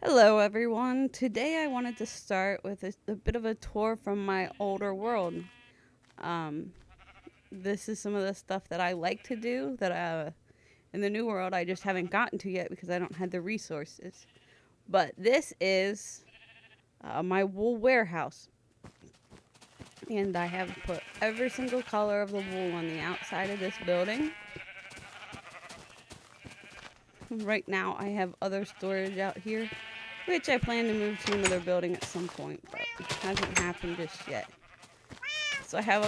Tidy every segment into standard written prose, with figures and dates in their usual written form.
Hello, everyone. Today I wanted to start with a bit of a tour from my older world. Um, this is some of the stuff that I like to do that in the new world I just haven't gotten to yet because I don't have the resources. But this is my wool warehouse. And I have put every single color of the wool on the outside of this building. Right now I have other storage out here, which I plan to move to another building at some point, but it hasn't happened just yet. So I do have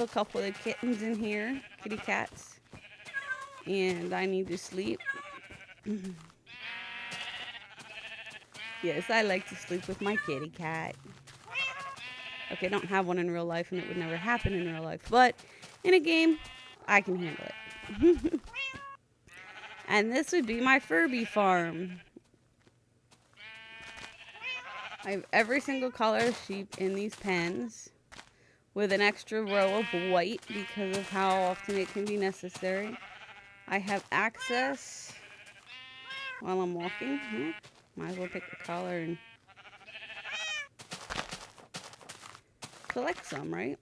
a couple of kittens in here, kitty cats, and I need to sleep. Yes, I like to sleep with my kitty cat. Okay, I don't have one in real life and it would never happen in real life, but in a game, I can handle it. And this would be my Furby farm. I have every single color of sheep in these pens with an extra row of white because of how often it can be necessary. I have access while I'm walking. Might as well pick a color and select some, right?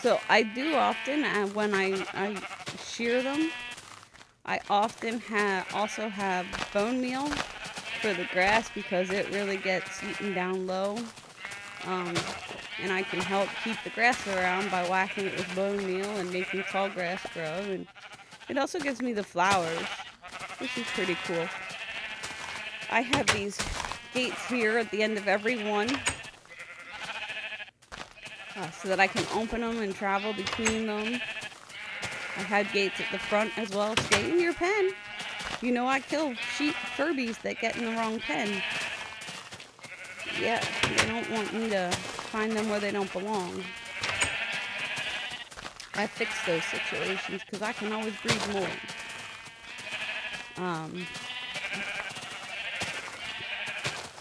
So I do often, when I shear them, I often also have bone meal for the grass because it really gets eaten down low. And I can help keep the grass around by whacking it with bone meal and making tall grass grow. And it also gives me the flowers, which is pretty cool. I have these gates here at the end of every one so that I can open them and travel between them. I have gates at the front as well. Stay in your pen. You know I kill sheep Furbies that get in the wrong pen. Yeah, they don't want me to find them where they don't belong. I fix those situations because I can always breed more.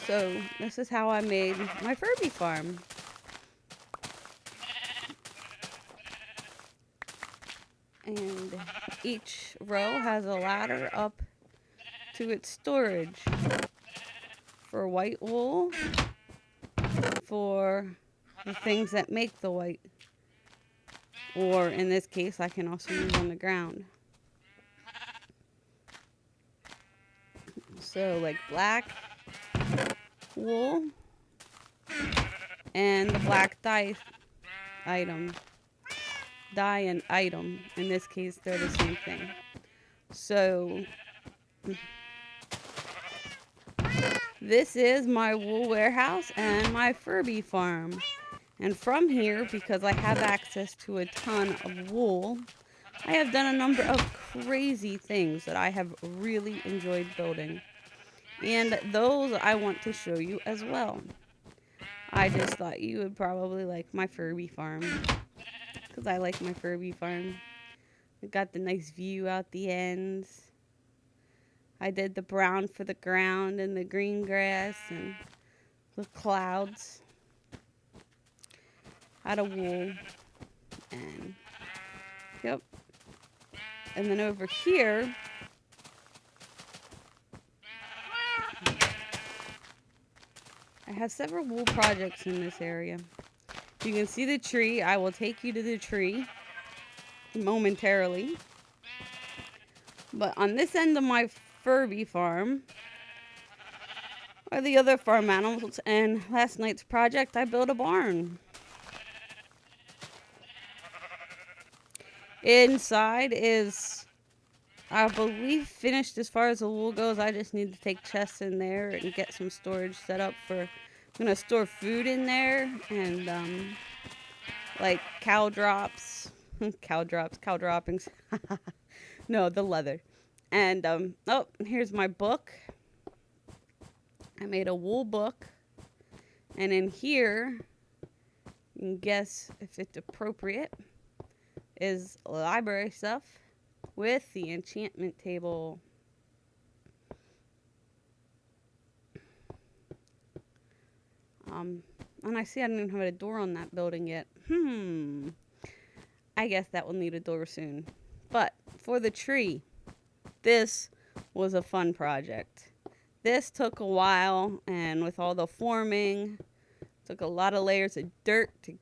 So this is how I made my Furby farm. And each row has a ladder up to its storage for white wool, for the things that make the white, or in this case I can also use on the ground. So like black wool and the black dye and item. In this case, they're the same thing. So this is my wool warehouse and my Furby farm. And from here, because I have access to a ton of wool, I have done a number of crazy things that I have really enjoyed building. And those I want to show you as well. I just thought you would probably like my Furby farm. Because I like my Furby farm. I got the nice view out the ends. I did the brown for the ground and the green grass and the clouds out of wool. And yep. And then over here, I have several wool projects in this area. You can see the tree. I will take you to the tree momentarily. But on this end of my Furby farm are the other farm animals. And last night's project, I built a barn. Inside is, I believe, finished as far as the wool goes. I just need to take chests in there and get some storage set up for, I'm going to store food in there and like cow drops, cow droppings. No, the leather. And oh, here's my book. I made a wool book. And in here, you can guess if it's appropriate, is library stuff with the enchantment table. And I see I didn't have a door on that building yet. I guess that will need a door soon. But for the tree, this was a fun project. This took a while, and with all the forming, took a lot of layers of dirt to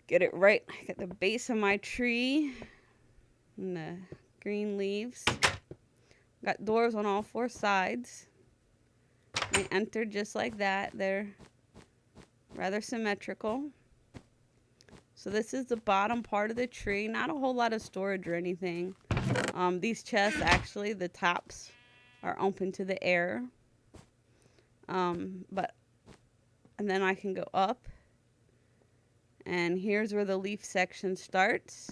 get it right at the base of my tree. And the green leaves. Got doors on all 4 sides. They enter just like that. They're rather symmetrical. So this is the bottom part of the tree. Not a whole lot of storage or anything. These chests, actually, the tops are open to the air. And then I can go up. And here's where the leaf section starts.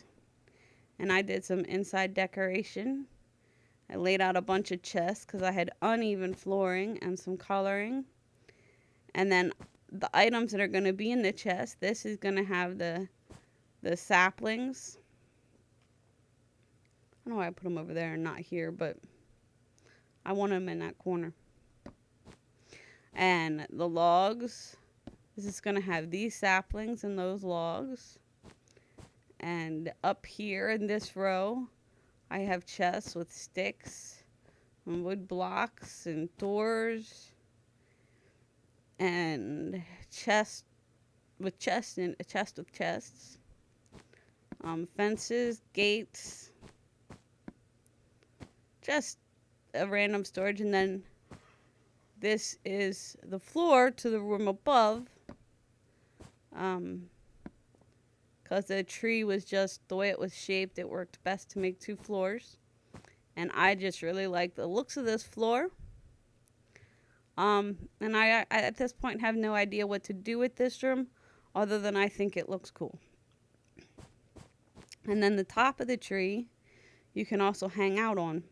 And I did some inside decoration. I laid out a bunch of chests because I had uneven flooring and some coloring. And then the items that are going to be in the chest, this is going to have the saplings. I don't know why I put them over there and not here, but I want them in that corner. And the logs, this is going to have these saplings and those logs. And up here in this row, I have chests with sticks and wood blocks and doors and chest with chests and a chest with chests, fences, gates, just a random storage. And then this is the floor to the room above, because the tree was just the way it was shaped. It worked best to make 2 floors, and I just really like the looks of this floor. And I at this point have no idea what to do with this room other than I think it looks cool. And then the top of the tree you can also hang out on.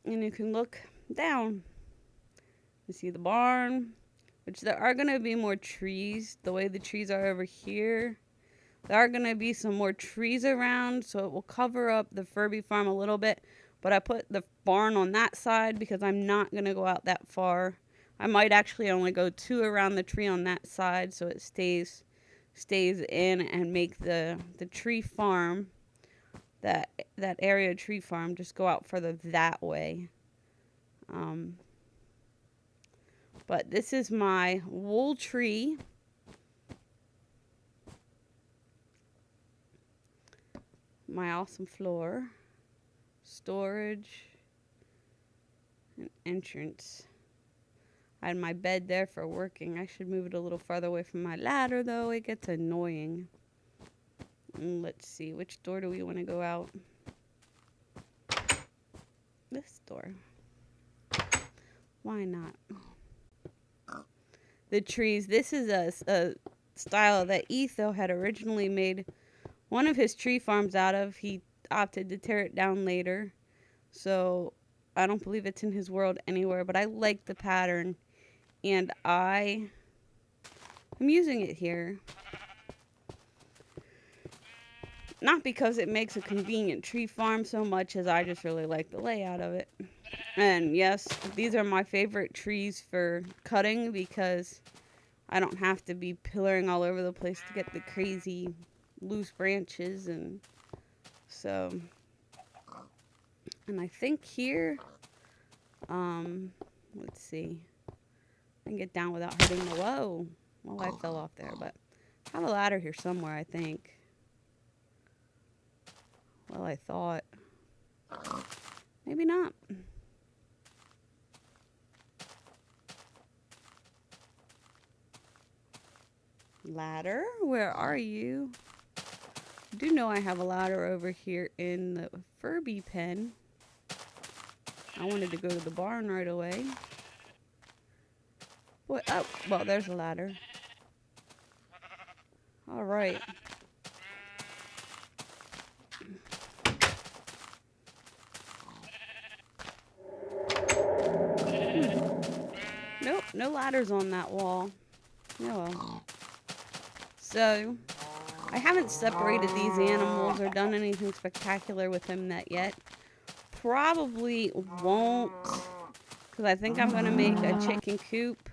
And you can look down. You see the barn, which there are going to be more trees the way the trees are over here. There are going to be some more trees around, so it will cover up the Furby farm a little bit. But I put the barn on that side because I'm not going to go out that far. I might actually only go 2 around the tree on that side so it stays in, and make the tree farm, that area tree farm, just go out further that way. But this is my wool tree. My awesome floor, storage, and entrance. I had my bed there for working. I should move it a little farther away from my ladder, though. It gets annoying. And let's see, which door do we want to go out? This door. Why not? The trees. This is a style that Etho had originally made one of his tree farms out of. He opted to tear it down later, so I don't believe it's in his world anywhere, but I like the pattern, and I'm using it here. Not because it makes a convenient tree farm so much as I just really like the layout of it. And yes, these are my favorite trees for cutting because I don't have to be pillaring all over the place to get the crazy loose branches. And so, and I think here, let's see, I can get down without hurting the, whoa, well, I fell off there, but I have a ladder here somewhere, I think. Well, I thought. Maybe not. Ladder? Where are you? I do know I have a ladder over here in the Furby pen. I wanted to go to the barn right away. What? Oh, well, there's a ladder. All right. Nope, no ladders on that wall. No. So, I haven't separated these animals or done anything spectacular with them yet. Probably won't, because I think I'm going to make a chicken coop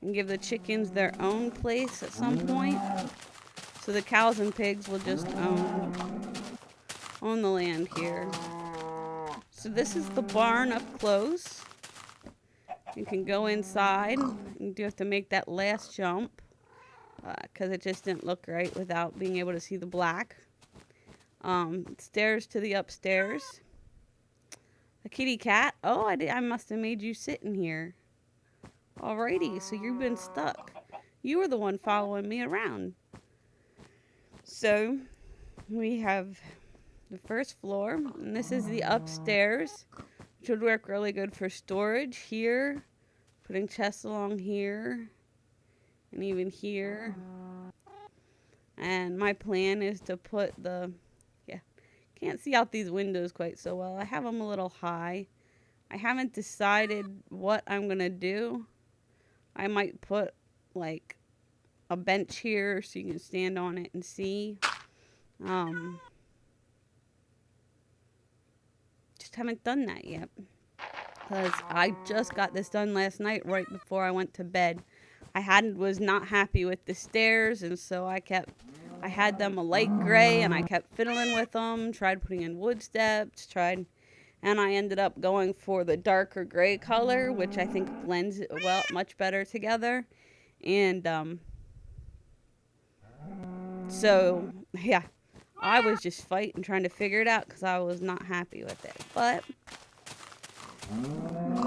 and give the chickens their own place at some point. So the cows and pigs will just own the land here. So this is the barn up close. You can go inside. You do have to make that last jump because it just didn't look right without being able to see the black. Stairs to the upstairs. A kitty cat. Oh, I must have made you sit in here. Alrighty, so you've been stuck. You were the one following me around. So we have the first floor, and this is the upstairs, which would work really good for storage here, putting chests along here, and even here. And my plan is to put can't see out these windows quite so well. I have them a little high. I haven't decided what I'm gonna do. I might put like a bench here so you can stand on it and see. Just haven't done that yet. Because I just got this done last night right before I went to bed. Was not happy with the stairs, and so I had them a light gray, and I kept fiddling with them, tried putting in wood steps, and I ended up going for the darker gray color, which I think blends much better together. And so yeah, I was just fighting, trying to figure it out because I was not happy with it. But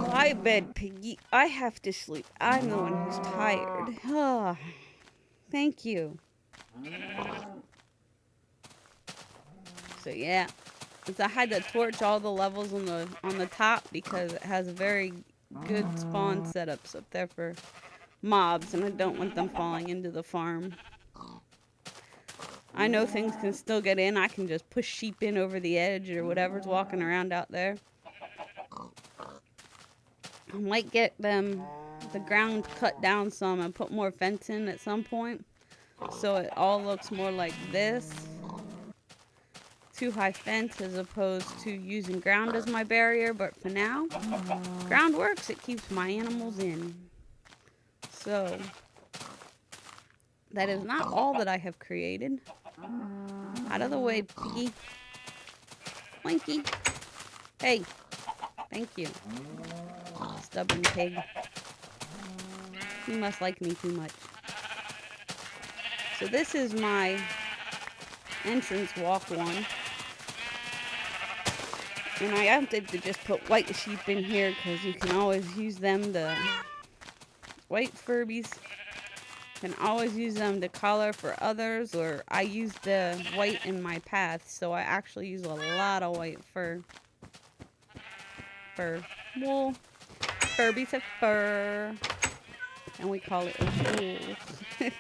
lie bed, Piggy. I have to sleep. I'm the one who's tired. Oh, thank you. So yeah, I had to torch all the levels on the top because it has a very good spawn setups up there for mobs, and I don't want them falling into the farm. I know things can still get in. I can just push sheep in over the edge or whatever's walking around out there. I might get the ground cut down some and put more fence in at some point, so it all looks more like this. Too high fence as opposed to using ground as my barrier, but for now, ground works. It keeps my animals in. So that is not all that I have created. Out of the way, Piggy. Blinky. Hey. Thank you. Stubborn pig. He must like me too much. So this is my entrance walk one. And I opted to just put white sheep in here because you can always use them to... White Furbies. Can always use them to color for others, or I use the white in my path, so I actually use a lot of white fur. Wool. Furbies have fur. And we call it wool.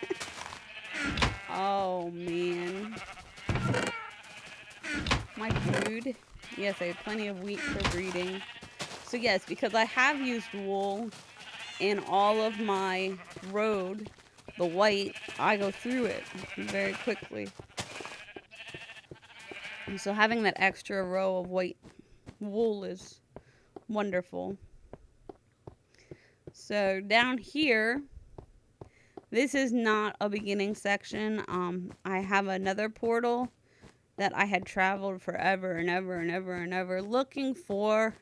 Oh, man. My food. Yes, I have plenty of wheat for breeding. So yes, because I have used wool in all of my road, the white, I go through it very quickly. And so having that extra row of white wool is wonderful. So down here, this is not a beginning section. I have another portal that I had traveled forever and ever and ever and ever looking for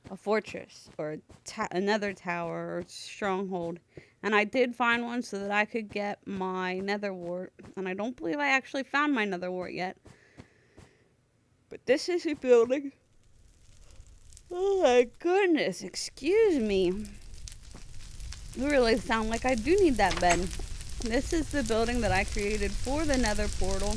a fortress or another tower or stronghold. And I did find one so that I could get my nether wart. And I don't believe I actually found my nether wart yet. But this is a building. Oh my goodness, excuse me. You really sound like I do need that bed. This is the building that I created for the nether portal.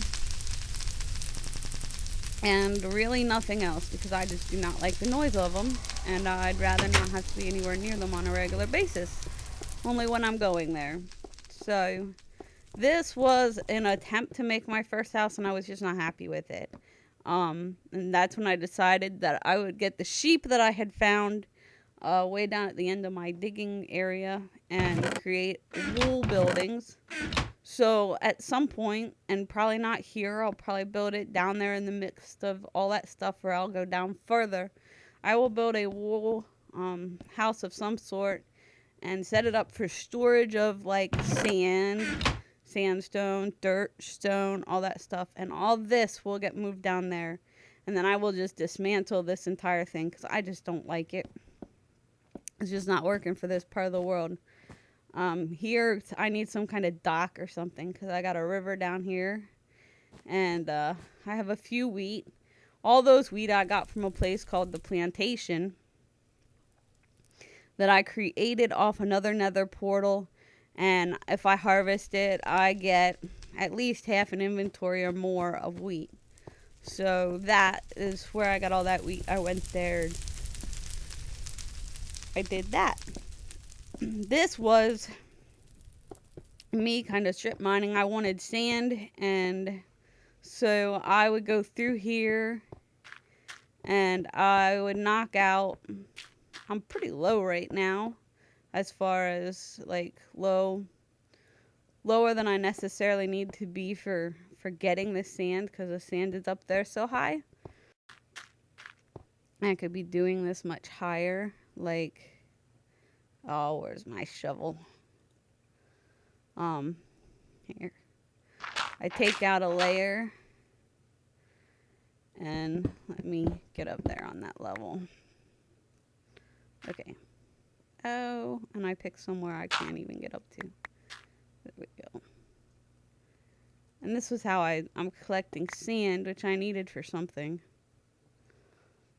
And really nothing else, because I just do not like the noise of them. And I'd rather not have to be anywhere near them on a regular basis. Only when I'm going there. So, this was an attempt to make my first house, and I was just not happy with it. And that's when I decided that I would get the sheep that I had found way down at the end of my digging area and create wool buildings. So at some point, and probably not here, I'll probably build it down there in the midst of all that stuff where I'll go down further. I will build a wool house of some sort and set it up for storage of like sand sandstone, dirt, stone, all that stuff. And all this will get moved down there. And then I will just dismantle this entire thing because I just don't like it. It's just not working for this part of the world. Here, I need some kind of dock or something because I got a river down here. And I have a few wheat. All those wheat I got from a place called the Plantation that I created off another nether portal. And if I harvest it, I get at least half an inventory or more of wheat. So that is where I got all that wheat. I went there. I did that. This was me kind of strip mining. I wanted sand, and so I would go through here and I would knock out. I'm pretty low right now as far as like lower than I necessarily need to be for getting the sand, because the sand is up there so high. I could be doing this much higher. Like, oh, where's my shovel? Here. I take out a layer and let me get up there on that level. Okay. Oh, and I pick somewhere I can't even get up to. There we go. And this was how I'm collecting sand, which I needed for something.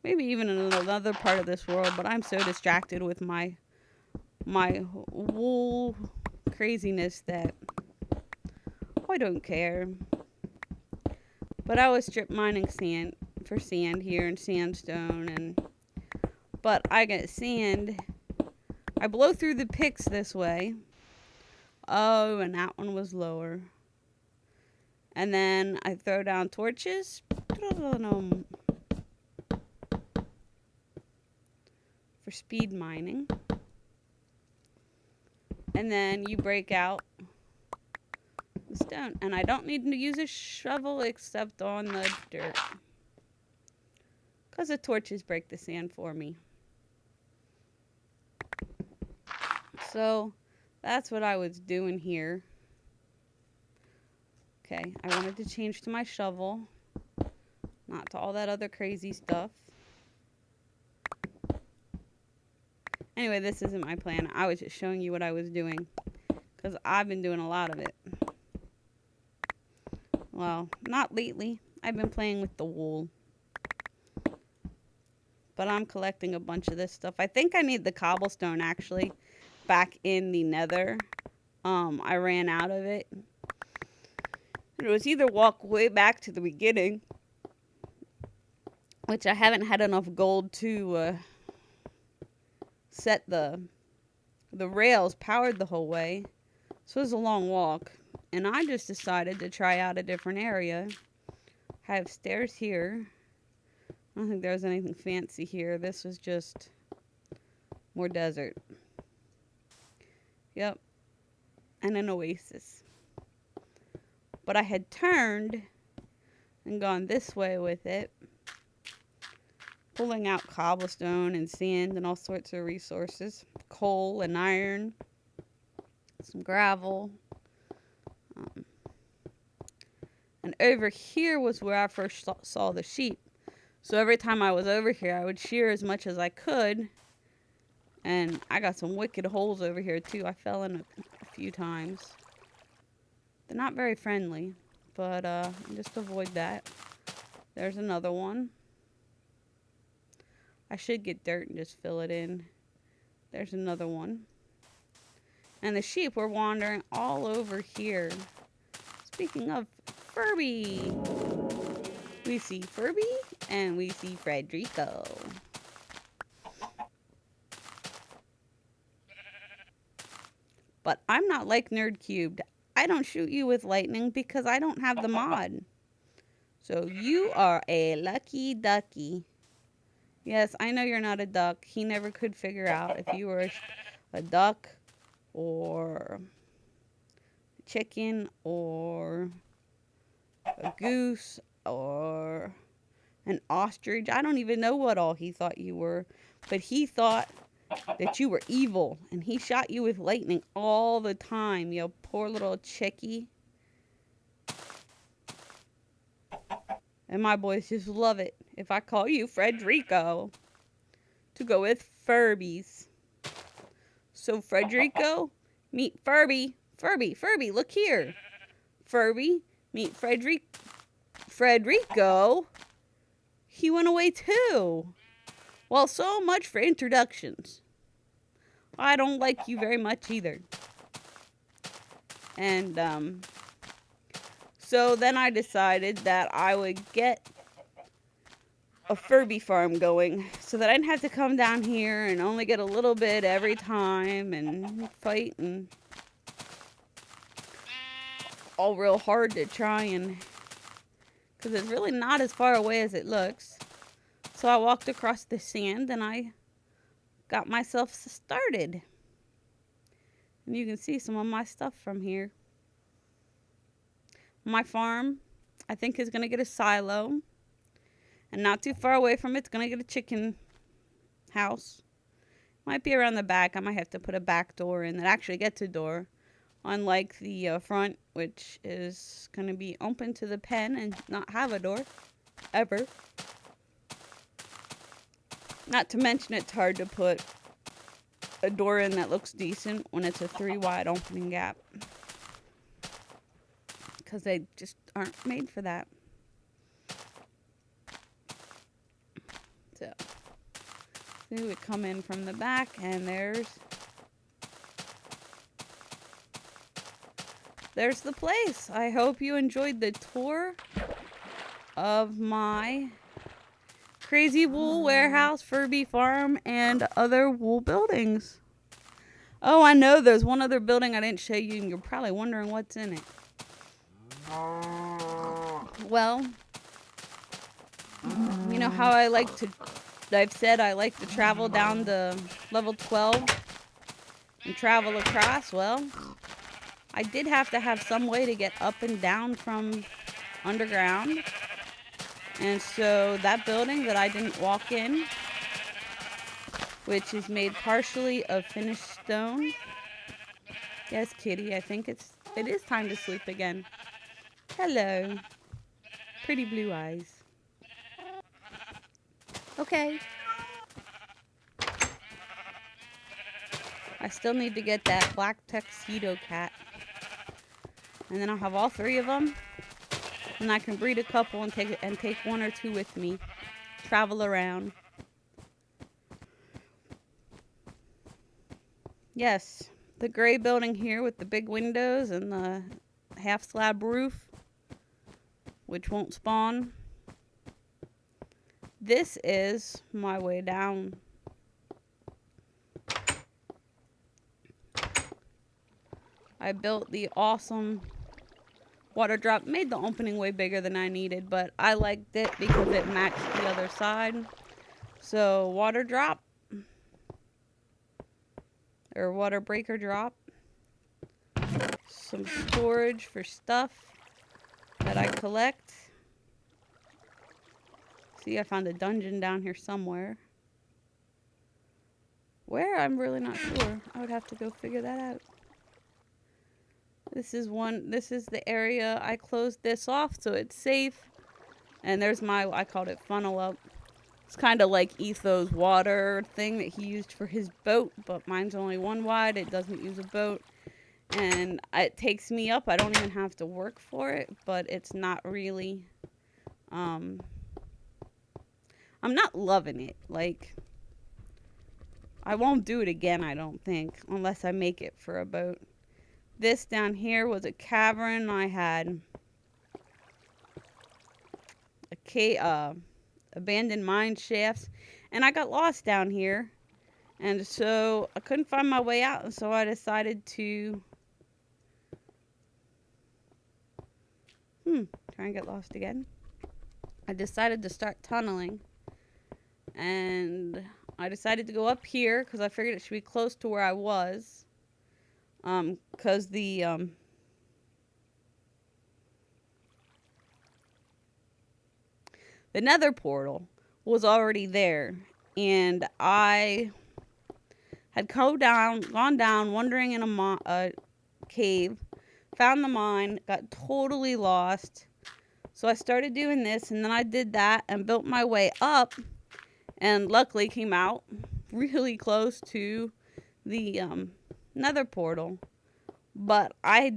Maybe even in another part of this world, but I'm so distracted with my wool craziness that I don't care. But I was strip mining sand for sand here and sandstone, but I get sand. I blow through the picks this way. Oh, and that one was lower. And then I throw down torches. For speed mining. And then you break out the stone. And I don't need to use a shovel except on the dirt, because the torches break the sand for me. So that's what I was doing here. Okay, I wanted to change to my shovel, not to all that other crazy stuff. Anyway, this isn't my plan. I was just showing you what I was doing, because I've been doing a lot of it. Well, not lately. I've been playing with the wool. But I'm collecting a bunch of this stuff. I think I need the cobblestone, actually, back in the nether. I ran out of it. It was either walk way back to the beginning, which I haven't had enough gold to set the rails powered the whole way. So it was a long walk. And I just decided to try out a different area. I have stairs here. I don't think there was anything fancy here. This was just more desert. Yep. And an oasis. But I had turned and gone this way with it, pulling out cobblestone and sand and all sorts of resources, coal and iron, some gravel. And over here was where I first saw the sheep. So every time I was over here, I would shear as much as I could. And I got some wicked holes over here too. I fell in a few times. They're not very friendly, but just avoid that. There's another one. I should get dirt and just fill it in. There's another one. And the sheep were wandering all over here. Speaking of Furby, we see Furby and we see Frederico. But I'm not like Nerd Cubed. I don't shoot you with lightning because I don't have the mod. So you are a lucky ducky. Yes, I know you're not a duck. He never could figure out if you were a duck or a chicken or a goose or an ostrich. I don't even know what all he thought you were. But he thought that you were evil. And he shot you with lightning all the time, you poor little chickie. And my boys just love it if I call you Frederico to go with Furbies. So Frederico, meet Furby. Furby, look here. Furby, meet Frederico. He went away too. Well, so much for introductions. I don't like you very much either. And, so then I decided that I would get a Furby farm going so that I didn't have to come down here and only get a little bit every time and fight and all real hard to try and, because it's really not as far away as it looks. So I walked across the sand and I got myself started. And you can see some of my stuff from here. My farm, I think, is going to get a silo. And not too far away from it's going to get a chicken house. Might be around the back. I might have to put a back door in that actually gets a door. Unlike the front, which is going to be open to the pen and not have a door. Ever. Not to mention it's hard to put a door in that looks decent when it's a 3-wide opening gap. Because they just aren't made for that. So, we would come in from the back and there's the place. I hope you enjoyed the tour of my crazy wool warehouse, Furby farm, and other wool buildings. Oh, I know there's one other building I didn't show you, and you're probably wondering what's in it. Well, you know how I've said I like to travel down to level 12 and travel across? Well, I did have to have some way to get up and down from underground. And so that building that I didn't walk in, which is made partially of finished stone. Yes, kitty, I think it is time to sleep again. Hello. Pretty blue eyes. Okay. I still need to get that black tuxedo cat. And then I'll have all 3 of them. And I can breed a couple and take 1 or 2 with me. Travel around. Yes, the gray building here with the big windows and the half slab roof, which won't spawn. This is my way down. I built the awesome water drop. Made the opening way bigger than I needed, but I liked it because it matched the other side. So water drop, or water breaker drop. Some storage for stuff that I collect. See, I found a dungeon down here somewhere. Where? I'm really not sure. I would have to go figure that out. This is the area. I closed this off so it's safe. And there's I called it funnel up. It's kind of like Etho's water thing that he used for his boat, but mine's only 1 wide. It doesn't use a boat. And it takes me up. I don't even have to work for it, but it's not really, I'm not loving it. Like, I won't do it again, I don't think, unless I make it for a boat. This down here was a cavern. I had abandoned mine shafts, and I got lost down here. And so I couldn't find my way out, and so I decided to try and get lost again. I decided to start tunneling, and I decided to go up here because I figured it should be close to where I was, because the nether portal was already there, and I had gone down, wandering in a cave, found the mine, got totally lost. So I started doing this, and then I did that and built my way up, and luckily came out really close to the nether portal. But I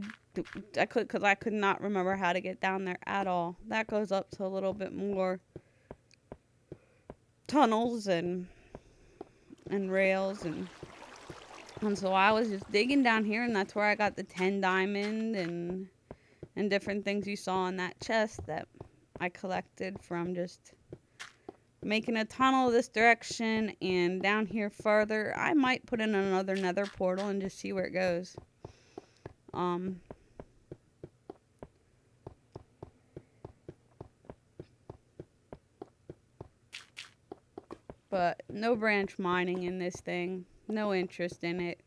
could not remember how to get down there at all. That goes up to a little bit more tunnels and rails, and so I was just digging down here, and that's where I got the 10 diamond and different things you saw in that chest that I collected from just making a tunnel this direction. And down here further, I might put in another nether portal and just see where it goes. But no branch mining in this thing. No interest in it.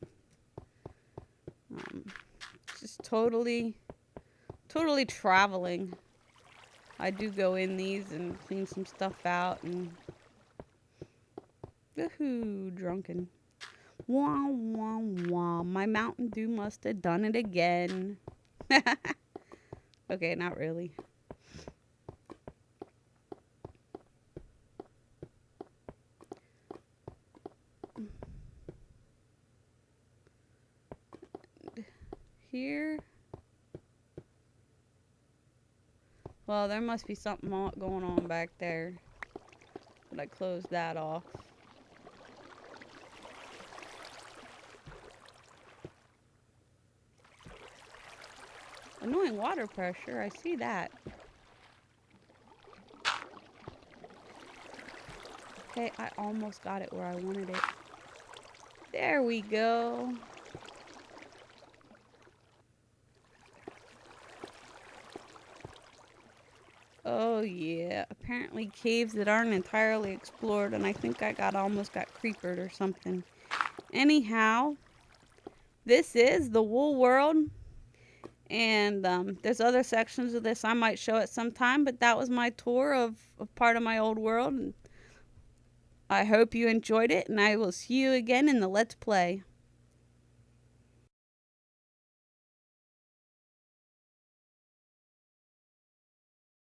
Just totally traveling. I do go in these and clean some stuff out and woohoo, drunken. Wah wah wah. My Mountain Dew must have done it again. Okay, not really. Here. Well, there must be something going on back there. But I closed that off. Annoying water pressure, I see that. Okay, I almost got it where I wanted it. There we go. Oh yeah, apparently caves that aren't entirely explored, and I think I almost got creepered or something. Anyhow, this is the wool world, and there's other sections of this I might show at some time, but that was my tour of part of my old world. And I hope you enjoyed it, and I will see you again in the Let's Play.